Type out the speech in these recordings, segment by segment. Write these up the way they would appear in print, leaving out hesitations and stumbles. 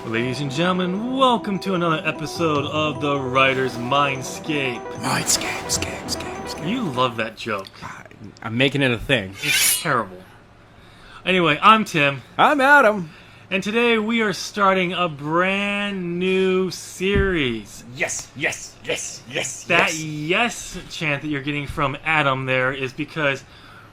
Ladies and gentlemen, welcome to another episode of the Writers Mindscape. Mindscape. You love that joke. I'm making it a thing. It's terrible. Anyway, I'm Tim, I'm Adam. and today we are starting a brand new series. Yes. That yes chant that you're getting from Adam there is because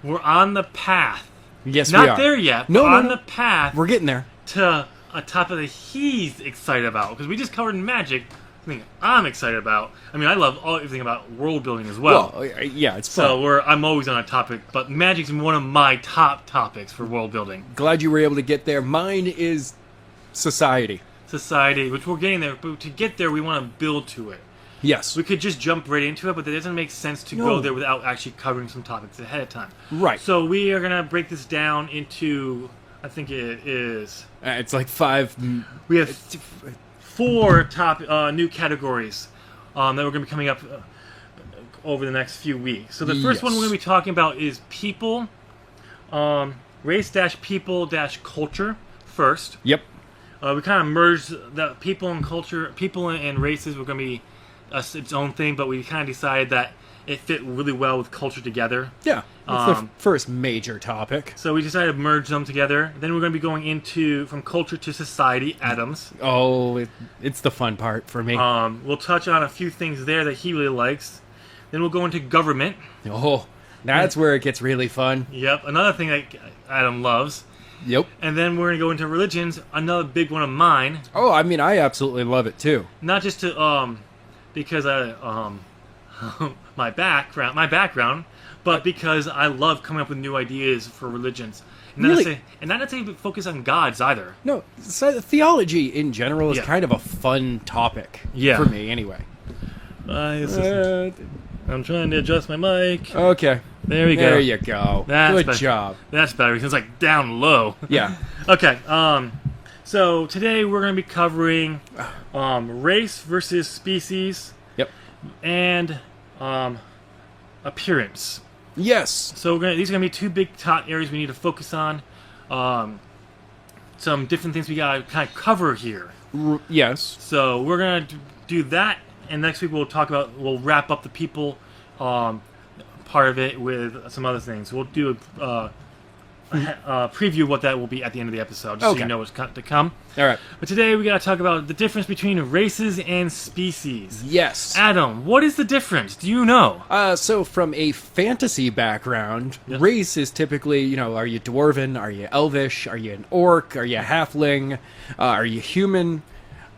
we're on the path. Yes, we Not are. there yet, No, but no, on no. the path We're getting there. to a topic that he's excited about. Because we just covered magic, something I'm excited about. I mean, I love everything about world building as well. Yeah, it's fun. So I'm always on a topic, but magic's one of my top topics for world building. Glad you were able to get there. Mine is society. Society, which we're getting there, but to get there, we want to build to it. Yes. We could just jump right into it, but it doesn't make sense to go there without actually covering some topics ahead of time. Right. So we are going to break this down into, I think it is... It's like 5... We have 4 top new categories that we're going to be coming up over the next few weeks. So the first one we're going to be talking about is people, race-people-culture first. Yep. We kind of merged the people and culture, people and races were going to be its own thing, but we kind of decided that it fit really well with culture together. Yeah. It's the first major topic. So we decided to merge them together. Then we're going to be going into from culture to society, Adams. Oh, it's the fun part for me. We'll touch on a few things there that he really likes. Then we'll go into government. Oh, that's where it gets really fun. Yep, another thing that Adam loves. Yep. And then we're going to go into religions, another big one of mine. Oh, I mean, I absolutely love it too. Not just to because I my background, but because I love coming up with new ideas for religions. And Really? not to say focus on gods either. No, so theology in general is Yeah. kind of a fun topic Yeah. for me anyway. I'm trying to adjust my mic. Okay. There we go. There you go. That's Good better. job. That's better because it's like down low. Yeah. Okay. So today we're going to be covering race versus species. Yep. And appearance. Yes. So these are going to be 2 big top areas we need to focus on. Some different things we got to kind of cover here. Yes. So we're going to do that, and next week we'll wrap up the people part of it with some other things. We'll do a preview of what that will be at the end of the episode, just so you know what's to come. All right. But today we got to talk about the difference between races and species. Yes. Adam, what is the difference? Do you know? So from a fantasy background, Yep. race is typically, are you dwarven? Are you elvish? Are you an orc? Are you a halfling? Are you human?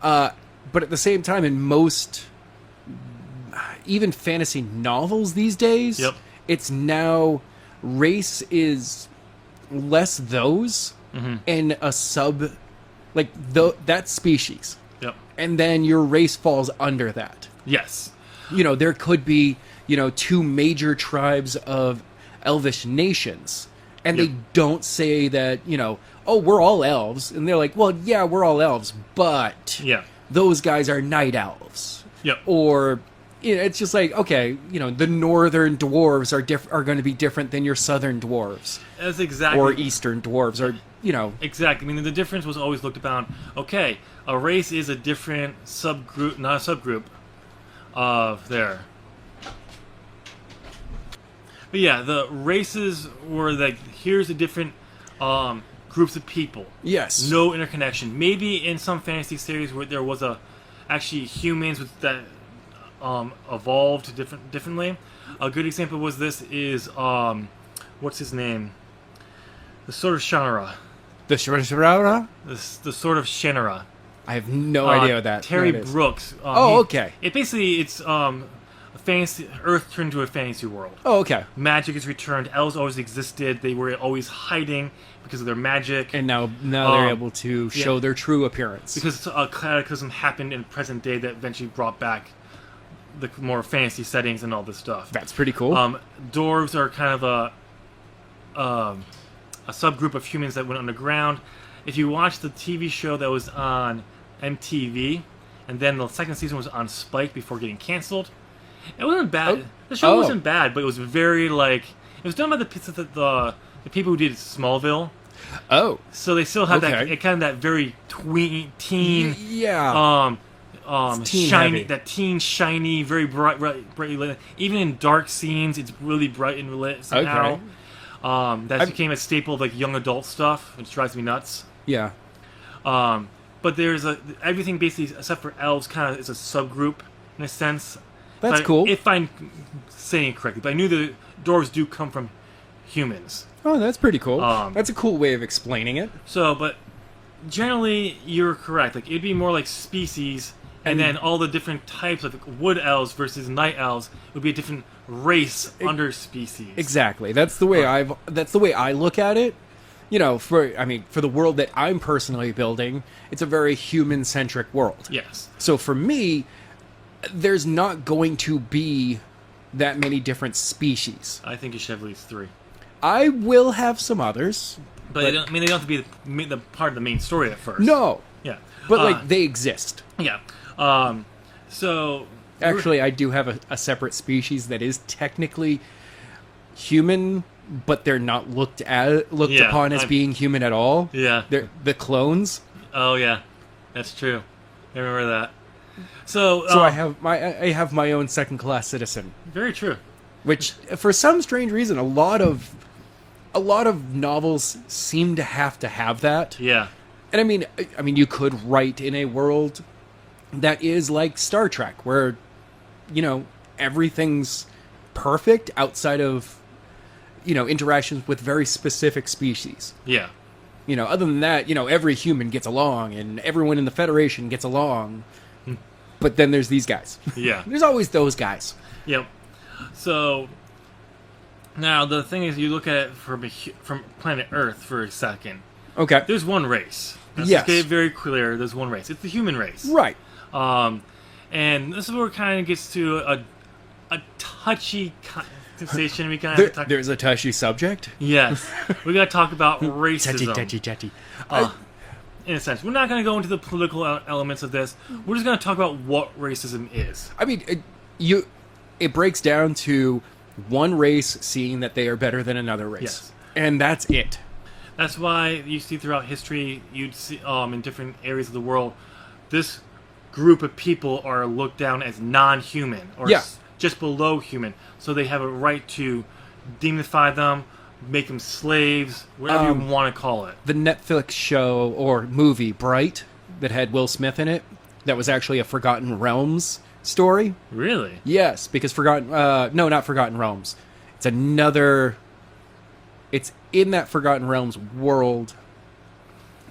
But at the same time, in most, even fantasy novels these days, Yep. it's now race is less those and a sub, like that species. Yep. And then your race falls under that. Yes. There could be, 2 major tribes of elvish nations, and Yep. they don't say that, oh, we're all elves. And they're like, well, yeah, we're all elves, but Yeah. those guys are night elves. Yep. Or, it's just like, okay, the northern dwarves are going to be different than your southern dwarves. That's exactly. Or eastern dwarves, or, Exactly. I mean, the difference was always looked upon. Okay, a race is a different subgroup, not a subgroup of there. But yeah, the races were like, here's the different groups of people. Yes. No interconnection. Maybe in some fantasy series where there was actually humans that evolved differently. A good example was what's his name? The Sword of Shannara. The Shara? The Sword of Shannara. I have no idea what that Terry is. Brooks. Okay. It's a fantasy. Earth turned into a fantasy world. Oh, okay. Magic is returned. Elves always existed. They were always hiding because of their magic. And now they're able to show their true appearance. Because a cataclysm happened in present day that eventually brought back the more fantasy settings and all this stuff. That's pretty cool. Dwarves are kind of a subgroup of humans that went underground. If you watch the TV show that was on MTV, and then the second season was on Spike before getting canceled, it wasn't bad. The show wasn't bad, but it was very it was done by the people who did Smallville. Oh. So they still have Okay. that kind of that very teen, Yeah. It's teen shiny, heavy. that teen shiny, very brightly lit. Even in dark scenes, it's really bright and lit somehow. Okay. That became a staple of like young adult stuff, which drives me nuts. Yeah. But there's everything basically except for elves kind of is a subgroup in a sense. That's cool. If I'm saying it correctly, but I knew the dwarves do come from humans. Oh, that's pretty cool. Um, That's a cool way of explaining it. So, but generally you're correct. Like it'd be more like species, and then all the different types of wood elves versus night elves would be a different race under species. Exactly. That's the way I look at it. You know, for the world that I'm personally building, it's a very human-centric world. Yes. So for me, there's not going to be that many different species. I think you should have at least 3. I will have some others. But they don't have to be the part of the main story at first. No, Yeah. but like they exist. Yeah. So Actually, I do have a separate species that is technically human, but they're not looked upon as being human at all. Yeah. They're the clones. Oh yeah, that's true. I remember that. So I have my own second-class citizen, very true. which for some strange reason a lot of novels seem to have that. Yeah. And I mean, you could write in a world that is like Star Trek, where, you know, everything's perfect outside of, you know, interactions with very specific species. Yeah. You know, other than that, you know, every human gets along and everyone in the Federation gets along. But then there's these guys. Yeah. There's always those guys. Yep. So now the thing is, you look at it from planet Earth for a second. Okay. There's one race. Let's Yes. get it very clear. There's one race. It's the human race. Right. And this is where it kind of gets to a touchy conversation. We kind of have to talk. There's a touchy subject. Yes, we got to talk about racism. Touchy. In a sense, we're not going to go into the political elements of this. We're just going to talk about what racism is. I mean, it breaks down to one race seeing that they are better than another race. Yes. And that's it. That's why you see throughout history, you'd see in different areas of the world, this group of people are looked down as non-human or just below human. So they have a right to demify them, make them slaves, whatever you want to call it. The Netflix show or movie Bright that had Will Smith in it, that was actually a Forgotten Realms story. Really? Yes, because not Forgotten Realms. It's in that Forgotten Realms world,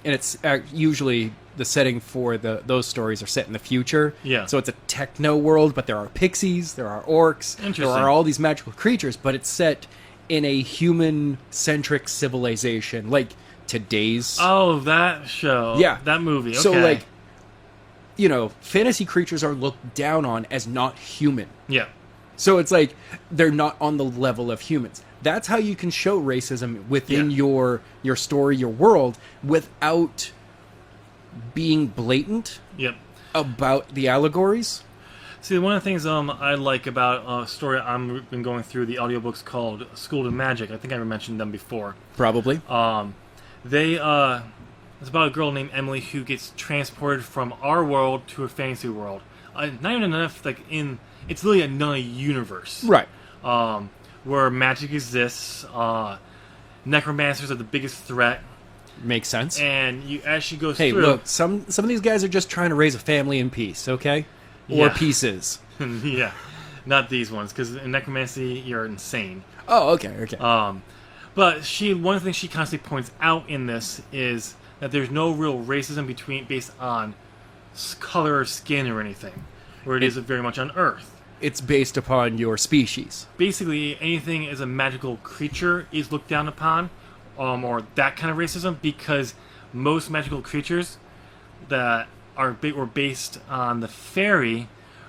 and it's usually the setting for those stories are set in the future. Yeah. So it's a techno world, but there are pixies, there are orcs, Interesting. there are all these magical creatures, but it's set in a human-centric civilization, like today's. Oh, that show. Yeah. That movie. Okay. So, like, you know, fantasy creatures are looked down on as not human. Yeah. So it's like they're not on the level of humans. That's how you can show racism within your story, your world, without being blatant Yep. about the allegories. See, one of the things I like about a story I've been going through, the audiobooks called School to Magic. I think I mentioned them before. Probably. It's about a girl named Emily who gets transported from our world to a fantasy world. Not even enough, it's really another universe. Right. Where magic exists. Necromancers are the biggest threat. Makes sense. And as she goes Hey, through... look, some of these guys are just trying to raise a family in peace, okay? Or Yeah. pieces. Yeah. Not these ones, because in necromancy, you're insane. Oh, okay. But one of the things she constantly points out in this is that there's no real racism based on color or skin or anything, where it is very much on Earth. It's based upon your species. Basically, anything as a magical creature is looked down upon, or that kind of racism, because most magical creatures that were based on the fairy,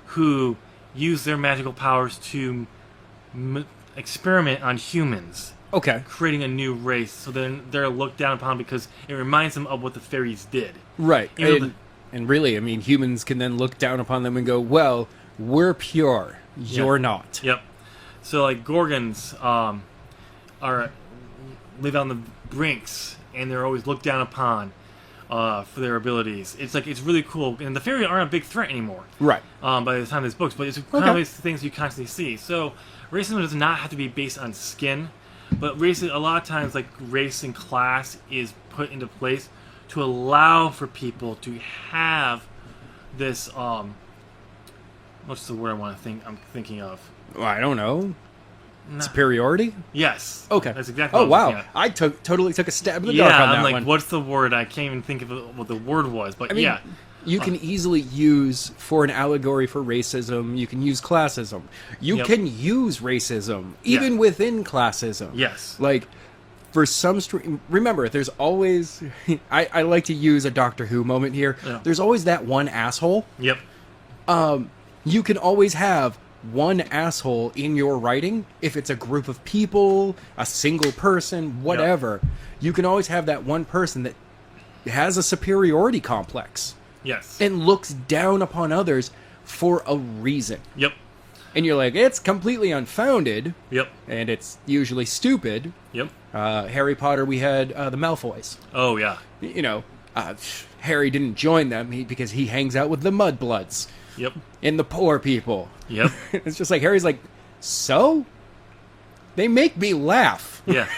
who use their magical powers to experiment on humans. Okay. Creating a new race, so then they're looked down upon because it reminds them of what the fairies did. Right. You know, And really, I mean, humans can then look down upon them and go, well, we're pure. You're not. Yep. So, like, Gorgons live on the brinks and they're always looked down upon for their abilities. It's really cool, and the fairies aren't a big threat anymore. Right. By the time of these books, but it's kind of these things you constantly see. So racism does not have to be based on skin, but a lot of times like race and class is put into place to allow for people to have this what's the word I'm thinking of? Well, I don't know. Superiority? Yes. Okay. That's exactly what what I was thinking of. totally took a stab in the dark on that I'm like, one. what's the word? I can't even think of what the word was, but I mean, you can easily use, for an allegory for racism, you can use classism. You can use racism, even within classism. Yes. Like, for some... remember, there's always... I like to use a Doctor Who moment here. Yeah. There's always that one asshole. Yep. You can always have one asshole in your writing. If it's a group of people, a single person, whatever, you can always have that one person that has a superiority complex. Yes. And looks down upon others for a reason. Yep. And you're like, it's completely unfounded. Yep. And it's usually stupid. Yep. Harry Potter, we had the Malfoys. Oh, yeah. You know, Harry didn't join them because he hangs out with the Mudbloods. Yep. And the poor people. Yep. It's just like, Harry's like, so? They make me laugh. Yeah.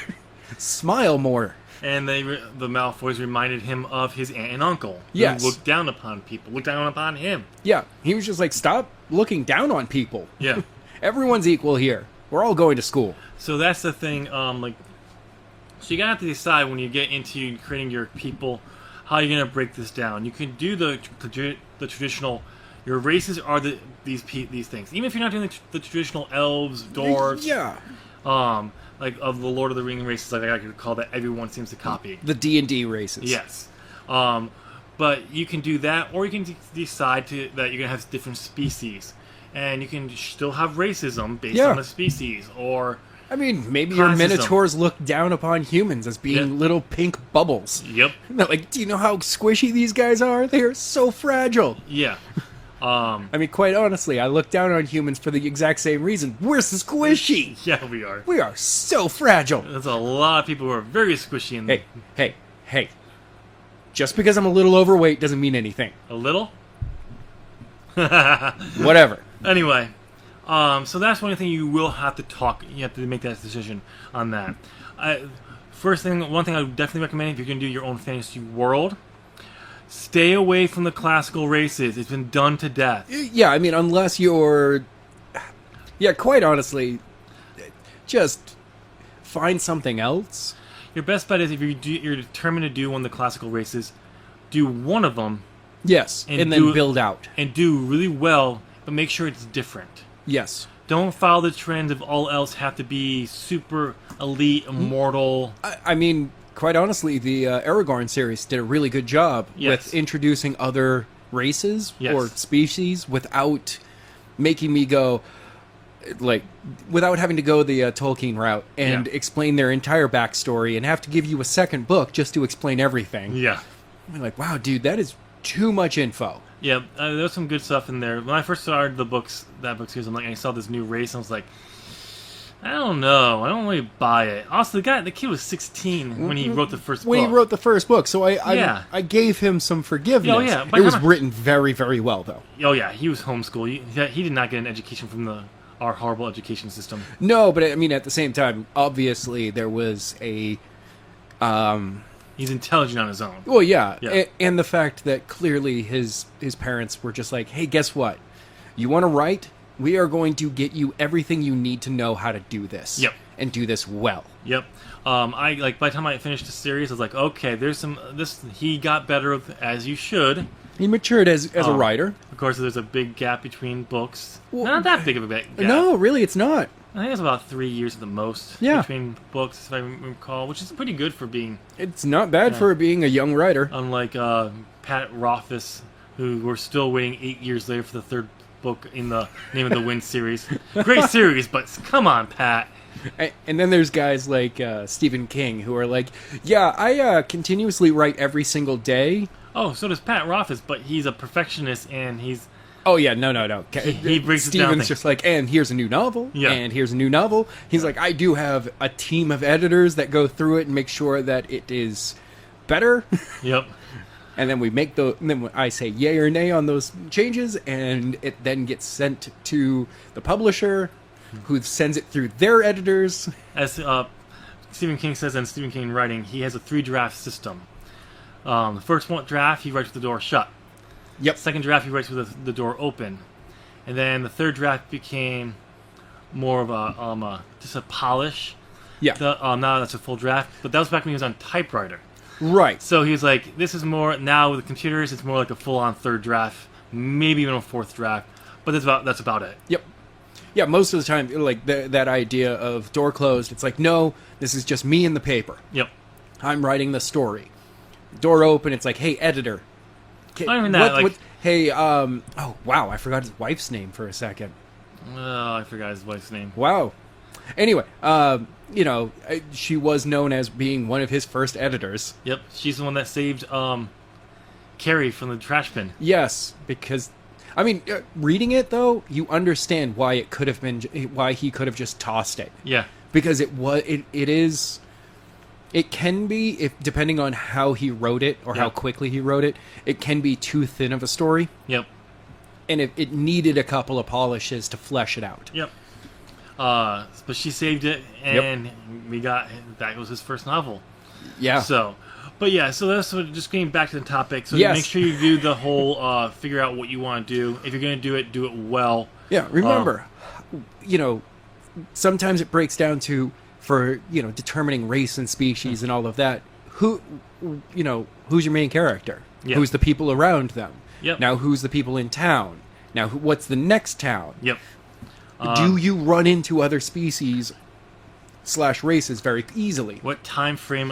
Smile more. And the Malfoys reminded him of his aunt and uncle. Yes. Who looked down upon people. Looked down upon him. Yeah. He was just like, stop looking down on people. Yeah. Everyone's equal here. We're all going to school. So that's the thing. So you gotta have to decide when you get into creating your people, how you're gonna break this down. You can do the traditional. Your races are these things. Even if you're not doing the traditional elves, dwarves, like of the Lord of the Rings races, like I could call that everyone seems to copy. The D&D races. Yes. But you can do that, or you can decide that you're going to have different species. And you can still have racism based on the species, or... I mean, maybe classism. Your Minotaurs look down upon humans as being little pink bubbles. Yep. They're like, do you know how squishy these guys are? They are so fragile. Yeah. I mean, quite honestly, I look down on humans for the exact same reason. We're squishy. Yeah, we are. We are so fragile. There's a lot of people who are very squishy. Hey. Just because I'm a little overweight doesn't mean anything. A little? Whatever. Anyway, so that's one thing you will have to talk. You have to make that decision on that. One thing I would definitely recommend if you're going to do your own fantasy world, stay away from the classical races. It's been done to death. Yeah, I mean, unless you're... Yeah, quite honestly, just find something else. Your best bet is if you're determined to do one of the classical races, do one of them. Yes, and then build out. And do really well, but make sure it's different. Yes. Don't follow the trends of all else have to be super elite, immortal. I mean... Quite honestly, the Aragorn series did a really good job with introducing other races or species without making me go, like, without having to go the Tolkien route and explain their entire backstory and have to give you a second book just to explain everything. Yeah. I'm like, wow, dude, that is too much info. Yeah, there's some good stuff in there. When I first started that book series, I saw this new race, and I was like, I don't know. I don't really buy it. Also, the kid was 16 when he wrote the first book. When he wrote the first book, so I gave him some forgiveness. Oh, yeah. It was written very, very well, though. Oh, yeah. He was homeschooled. He did not get an education from our horrible education system. No, but I mean, at the same time, obviously, there was a... He's intelligent on his own. Well, yeah. And the fact that clearly his parents were just like, hey, guess what? You want to write? We are going to get you everything you need to know how to do this. Yep. And do this well. Yep. By the time I finished the series, I was like, okay, he got better as you should. He matured as a writer. Of course, there's a big gap between books. Well, not that big of a gap. No, really, it's not. I think it's about 3 years at the most between books, if I recall, which is pretty good for being... It's not bad for being a young writer. Unlike Pat Rothfuss, who we're still waiting 8 years later for the third book in the Name of the Wind series. Great series, but come on, Pat. And then there's guys like Stephen King who are like, yeah, I continuously write every single day. Oh, so does Pat Rothfuss, but he's a perfectionist and he's... Oh, yeah, no. He breaks it down. Steven's just like, and here's a new novel, and here's a new novel. He's like, I do have a team of editors that go through it and make sure that it is better. Yep. And then then I say yay or nay on those changes, and it then gets sent to the publisher, who sends it through their editors. As Stephen King says in Stephen King writing, he has a 3-draft system. The first draft, he writes with the door shut. Yep. Second draft, he writes with the door open. And then the third draft became more of a just a polish. Yeah. Now that's a full draft. But that was back when he was on typewriter. Right. So he was like, this is more, now with the computers, it's more like a full-on third draft, maybe even a fourth draft. But that's about it. Yep. Yeah, most of the time, like, that idea of door closed, it's like, no, this is just me and the paper. Yep. I'm writing the story. Door open, it's like, hey, editor. Not even that, hey, oh, wow, I forgot his wife's name for a second. Oh, I forgot his wife's name. Wow. Anyway, she was known as being one of his first editors. Yep, she's the one that saved Carrie from the trash bin. Yes, because, I mean, reading it, though, you understand why he could have just tossed it. Yeah. Because it can be, if depending on how he wrote it or how quickly he wrote it, it can be too thin of a story. Yep. And it needed a couple of polishes to flesh it out. Yep. But she saved it, and that was his first novel. Yeah. So that's just getting back to the topic. So yes. Make sure you do the whole figure out what you want to do. If you're going to do it well. Yeah. Remember, sometimes it breaks down to, for determining race and species and all of that. Who's your main character? Yep. Who's the people around them? Yep. Now who's the people in town? Now what's the next town? Yep. Do you run into other species / races very easily? What time frame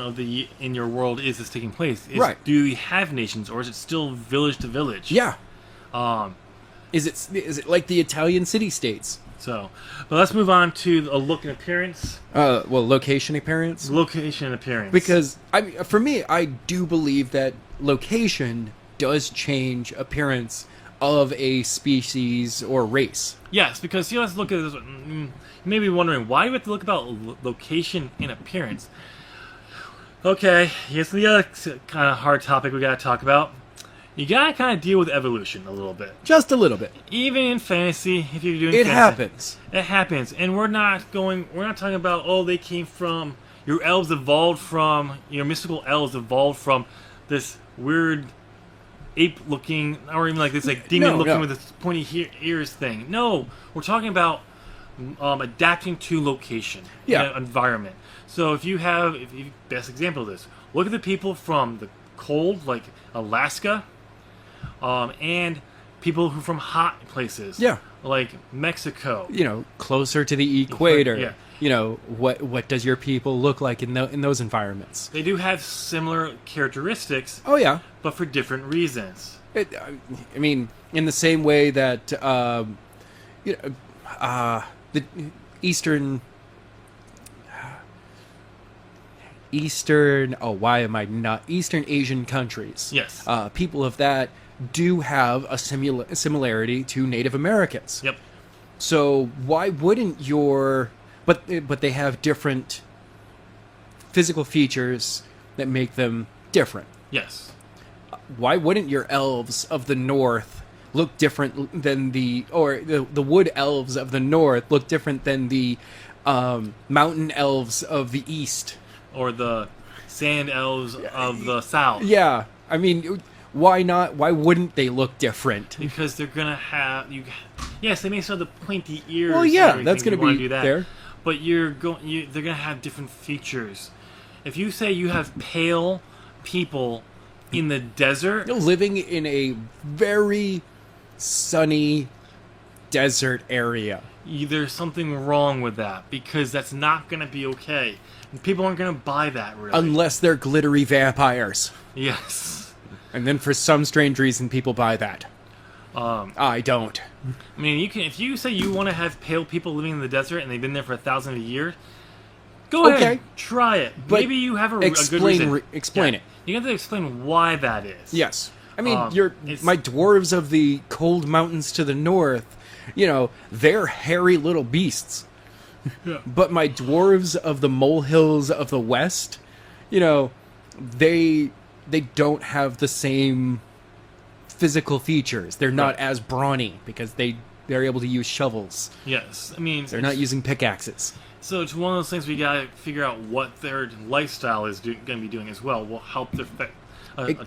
in your world is this taking place? Right. Do you have nations, or is it still village to village? Yeah. Is it like the Italian city-states? So, but let's move on to a look and appearance. Location appearance? Location and appearance. Because, for me, I do believe that location does change appearance of a species or race. Yes, because let's look at this. You may be wondering, why do we have to look about location and appearance? Okay, here's the other kind of hard topic we got to talk about. You got to kind of deal with evolution a little bit. Just a little bit. Even in fantasy, if you're doing it fantasy. happens. It happens. And we're not talking about, they came from, your elves evolved from, your mystical elves evolved from this weird ape-looking, or even like this demon-looking with this pointy ears thing. No, we're talking about adapting to location, environment. So best example of this, look at the people from the cold, like Alaska, and people who from hot places, like Mexico. Closer to the equator. What does your people look like in those environments? They do have similar characteristics. Oh yeah, but for different reasons. In the same way that the Eastern. Eastern Asian countries. Yes. People of that do have a similarity to Native Americans. Yep. So why wouldn't but they have different physical features that make them different. Yes. Why wouldn't your elves of the north look different than the wood elves of the north look different than the mountain elves of the east? Or the sand elves of the south. Yeah. Why not? Why wouldn't they look different? Because they're going to have... Yes, they may still have the pointy ears. Well, yeah, that's going to be there. But they're going to have different features. If you say you have pale people in the desert... living in a very sunny desert area. There's something wrong with that, because that's not going to be okay. And people aren't going to buy that, really. Unless they're glittery vampires. Yes. And then for some strange reason, people buy that. I don't. If you say you want to have pale people living in the desert and they've been there for 1,000 a year, go ahead, try it. But maybe you have a good reason. Explain it. You have to explain why that is. Yes. My dwarves of the cold mountains to the north, they're hairy little beasts. Yeah. But my dwarves of the molehills of the west, they they don't have the same physical features. They're not as brawny because they're able to use shovels. Yes, I mean They're not using pickaxes. So it's one of those things we gotta figure out what their lifestyle is going to be doing as well. Will help their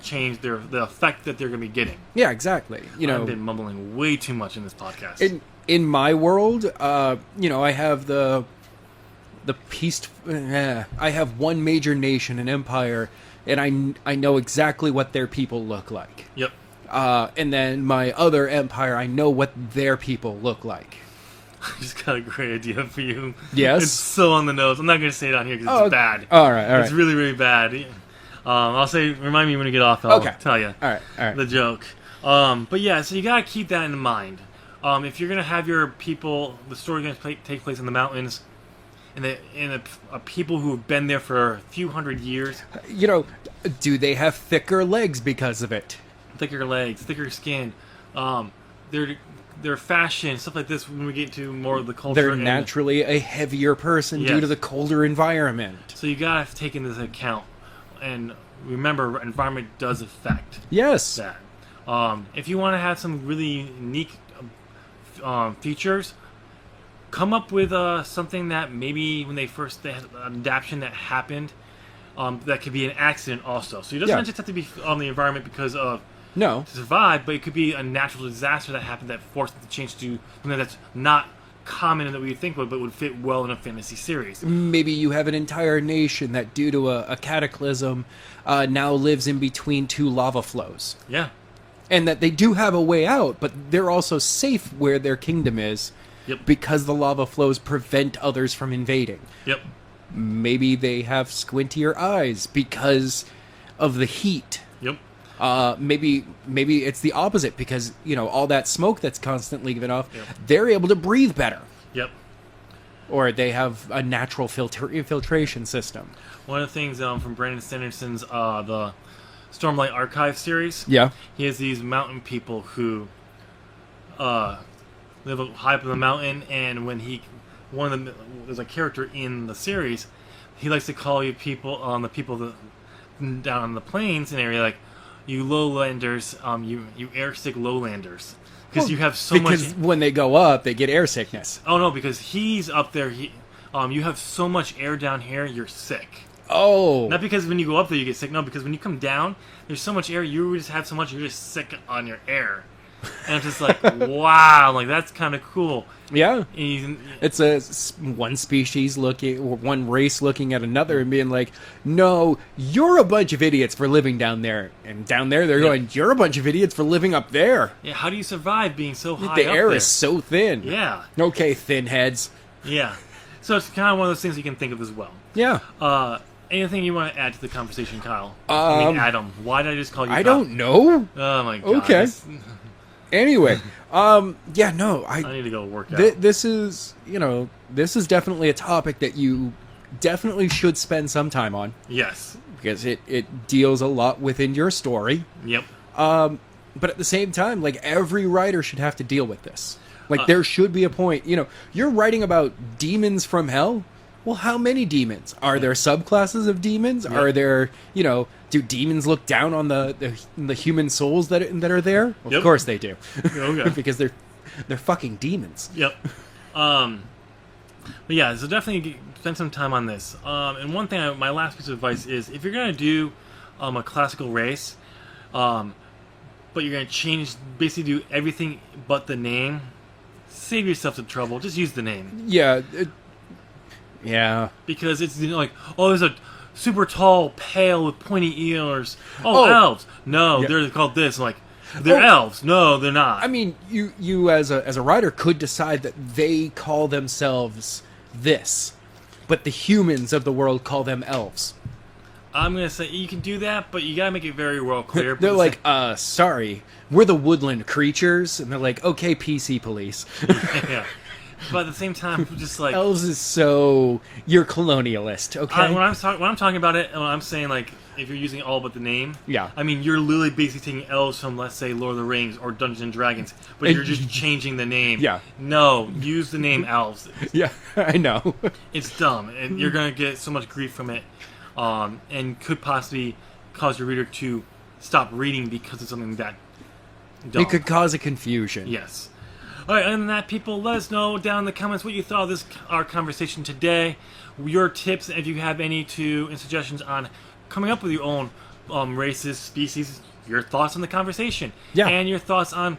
change the effect that they're going to be getting. Yeah, exactly. I've been mumbling way too much in this podcast. In my world, I have the peace. I have one major nation, an empire, and I know exactly what their people look like. Yep. And then my other empire, I know what their people look like. I just got a great idea for you. Yes? It's so on the nose. I'm not going to say it on here because it's bad. All right. It's really, really bad. I'll say, remind me when we get off. I'll tell you. All right. The joke. But yeah, so you got to keep that in mind. If you're going to have your people, the story going to take place in the mountains, and the people who have been there for a few hundred years. Do they have thicker legs because of it? Thicker legs, thicker skin. Their fashion, stuff like this, when we get to more of the culture. They're naturally a heavier person due to the colder environment. So you gotta take into account, and remember, environment does affect that. If you want to have some really unique features, come up with something that maybe when they had an adaptation that happened, that could be an accident also. So it doesn't just have to be on the environment because of to survive, but it could be a natural disaster that happened that forced it to change to something that's not common and that we think of, but would fit well in a fantasy series. Maybe you have an entire nation that, due to a cataclysm, now lives in between two lava flows. Yeah. And that they do have a way out, but they're also safe where their kingdom is because the lava flows prevent others from invading. Yep. Maybe they have squintier eyes because of the heat. Yep. Maybe it's the opposite because, all that smoke that's constantly given off, they're able to breathe better. Yep. Or they have a natural filtration system. One of the things from Brandon Sanderson's the Stormlight Archive series, he has these mountain people who live high up in the mountain, and when there's a character in the series, he likes to call you people the people that down on the plains and area, like, you lowlanders, you airsick lowlanders, because you have so much. Because when they go up, they get air sickness. Oh no, because he's up there. You have so much air down here, you're sick. Oh, not because when you go up there you get sick. No, because when you come down, there's so much air. You just have so much. You're just sick on your air, and it's just like wow, like that's kind of cool. Yeah, it's one species looking, or one race looking at another and being like, "No, you're a bunch of idiots for living down there," and down there they're going, "You're a bunch of idiots for living up there." Yeah, how do you survive being so high? The air up there? is so thin. Yeah. Okay, thin heads. Yeah. So it's kind of one of those things you can think of as well. Yeah. Anything you want to add to the conversation, Kyle? I mean, Adam. Why did I just call you Kyle? I don't know. Oh my god. Okay. Anyway, I need to go work out. This is definitely a topic that you definitely should spend some time on. Yes. Because it deals a lot within your story. Yep. But at the same time, like, every writer should have to deal with this. Like, there should be a point, you're writing about demons from hell. Well, how many demons? Are there subclasses of demons? Yep. Are there, do demons look down on the human souls that are there? Well, of course they do. Okay. Because they're fucking demons. Yep. But yeah, so definitely spend some time on this. And one thing, my last piece of advice is, if you're going to do a classical race, but you're going to basically do everything but the name, save yourself the trouble. Just use the name. Yeah. Yeah. Because it's like, oh, there's a super tall, pale with pointy ears. Oh, elves. No, they're called this. I'm like, they're elves. No, they're not. I mean, you as a writer could decide that they call themselves this, but the humans of the world call them elves. I'm going to say you can do that, but you got to make it very well clear. They're like, sorry, we're the woodland creatures. And they're like, okay, PC police. Yeah. But at the same time, just like, elves is so, you're colonialist, okay? When I'm talking about it, when I'm saying, like, if you're using all but the name, I mean, you're literally basically taking elves from, let's say, Lord of the Rings or Dungeons and Dragons, but you're just changing the name. Yeah. No, use the name elves. Yeah, I know. It's dumb, and you're gonna get so much grief from it, and could possibly cause your reader to stop reading because of something that dumb. It could cause a confusion. Yes. All right, other than that, people, let us know down in the comments what you thought of this our conversation today. Your tips, if you have any, and suggestions on coming up with your own races, species, your thoughts on the conversation. Yeah. And your thoughts on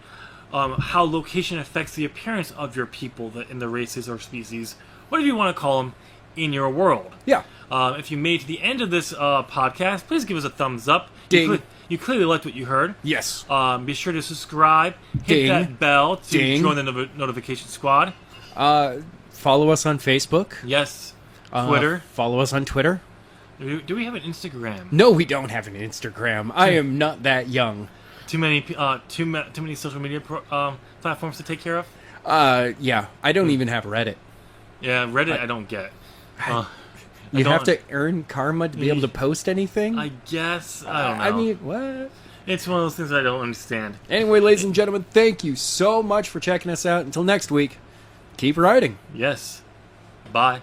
how location affects the appearance of your people in the races or species, whatever you want to call them, in your world. Yeah. If you made it to the end of this podcast, please give us a thumbs up. Ding. You clearly liked what you heard. Yes. Be sure to subscribe. Hit Ding. that bell to Ding. join the notification squad. Follow us on Facebook. Yes. Twitter. Follow us on Twitter. Do we have an Instagram? No, we don't have an Instagram. I am not that young. Too many social media platforms to take care of? Yeah. I don't even have Reddit. Yeah, Reddit I don't get. You have to earn karma to be able to post anything? I guess. I don't know. I mean, what? It's one of those things I don't understand. Anyway, ladies and gentlemen, thank you so much for checking us out. Until next week, keep writing. Yes. Bye.